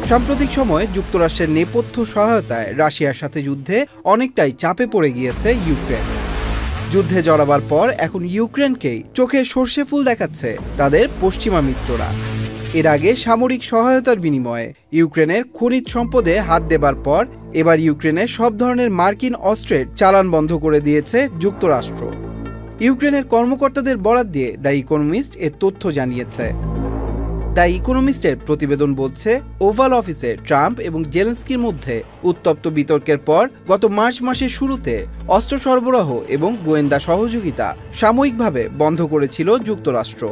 সাম্প্রতিক সময়ে যুক্তরাষ্ট্রের নেপথ্য সহায়তায় রাশিয়ার সাথে যুদ্ধে অনেকটাই চাপে পড়ে গিয়েছে ইউক্রেন। যুদ্ধে জড়াবার পর এখন ইউক্রেনকেই চোখে সর্ষে ফুল দেখাচ্ছে তাদের পশ্চিমা মিত্ররা। এর আগে সামরিক সহায়তার বিনিময়ে ইউক্রেনের খনিজ সম্পদে হাত দেবার পর এবার ইউক্রেনের সব ধরনের মার্কিন অস্ত্রের চালান বন্ধ করে দিয়েছে যুক্তরাষ্ট্র। ইউক্রেনের কর্মকর্তাদের বরাত দিয়ে দ্য ইকোনমিস্ট এর তথ্য জানিয়েছে। দ্য ইকোনমিস্টের প্রতিবেদন বলছে, ওভাল অফিসে ট্রাম্প এবং জেলেনস্কির মধ্যে উত্তপ্ত বিতর্কের পর গত মার্চ মাসের শুরুতে অস্ত্র সরবরাহ এবং গোয়েন্দা সহযোগিতা সাময়িকভাবে বন্ধ করেছিল যুক্তরাষ্ট্র।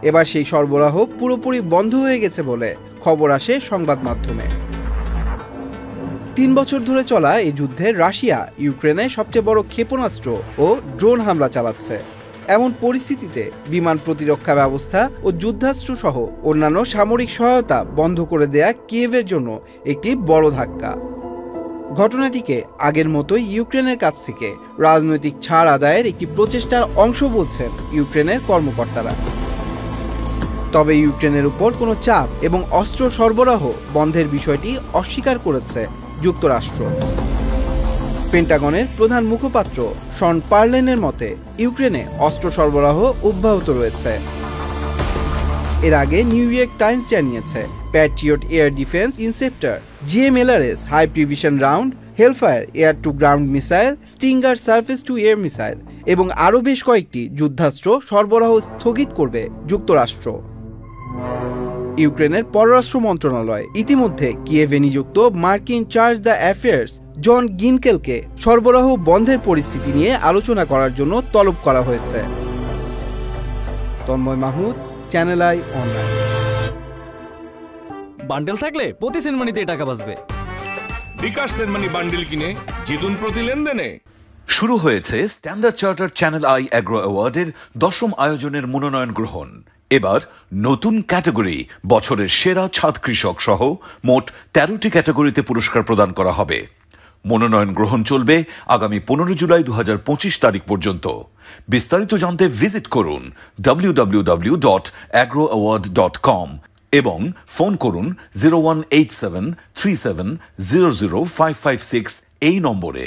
এবার সেই সরবরাহ পুরোপুরি বন্ধ হয়ে গেছে বলে খবর আসে সংবাদ মাধ্যমে। 3 বছর ধরে চলা এই যুদ্ধে রাশিয়া ইউক্রেনে সবচেয়ে বড় ক্ষেপণাস্ত্র ও ড্রোন হামলা চালাচ্ছে। এমন পরিস্থিতিতে বিমান প্রতিরক্ষা ব্যবস্থা ও যুদ্ধাস্ত্র সহ অন্যান্য সামরিক সহায়তা বন্ধ করে দেয়া কিয়েভের জন্য একটি বড় ধাক্কা। ঘটনাটিকে আগের মতোই ইউক্রেনের কাছ থেকে রাজনৈতিক ছাড় আদায়ের একটি প্রচেষ্টার অংশ বলছেন ইউক্রেনের কর্মকর্তারা। তবে ইউক্রেনের উপর কোনো চাপ এবং অস্ত্র সরবরাহ বন্ধের বিষয়টি অস্বীকার করেছে যুক্তরাষ্ট্র। পেন্টাগনের প্রধান মুখপাত্র শন পার্লেনের মতে ইউক্রেনে অস্ত্র সরবরাহ অব্যাহত রয়েছে। এর আগে নিউ ইয়র্ক টাইমস জানিয়েছে, Patriot air defence interceptor, GMLRS high precision round, Hellfire air to ground missile, Stinger surface to air missile এবং আরও বেশ কয়েকটি যুদ্ধাস্ত্র সরবরাহ স্থগিত করবে যুক্তরাষ্ট্র। ইউক্রেনের পররাষ্ট্র মন্ত্রণালয় ইতিমধ্যে কিয়েভে নিযুক্ত মার্কিন চার্জ দ্য অ্যাফেয়ার্স জন গিনকেলকে সরবরাহ বন্ধের পরিস্থিতি নিয়ে আলোচনা করার জন্য তলব করা হয়েছে। Tanmoy Mahmud, channel I online. Bundle থাকলে প্রতি সেনমানিতে টাকা বাঁচবে। বিকাশ সেনমানি বান্ডেল কিনে জিতুন প্রতি লেনদেনে। শুরু হয়েছে Standard Charter Channel I Agro অ্যাওয়ার্ডের 10ম আয়োজনের মনোনয়ন গ্রহণ। এবার নতুন ক্যাটাগরি বছরের সেরা ছাদ কৃষক সহ মোট 13টি ক্যাটাগরিতে পুরস্কার প্রদান করা হবে। মনোনয়ন গ্রহণ চলবে আগামী 15 জুলাই 2025 তারিখ পর্যন্ত। বিস্তারিত জানতে ভিজিট করুন www.agroaward.com এবং ফোন করুন 018737000556 এই নম্বরে।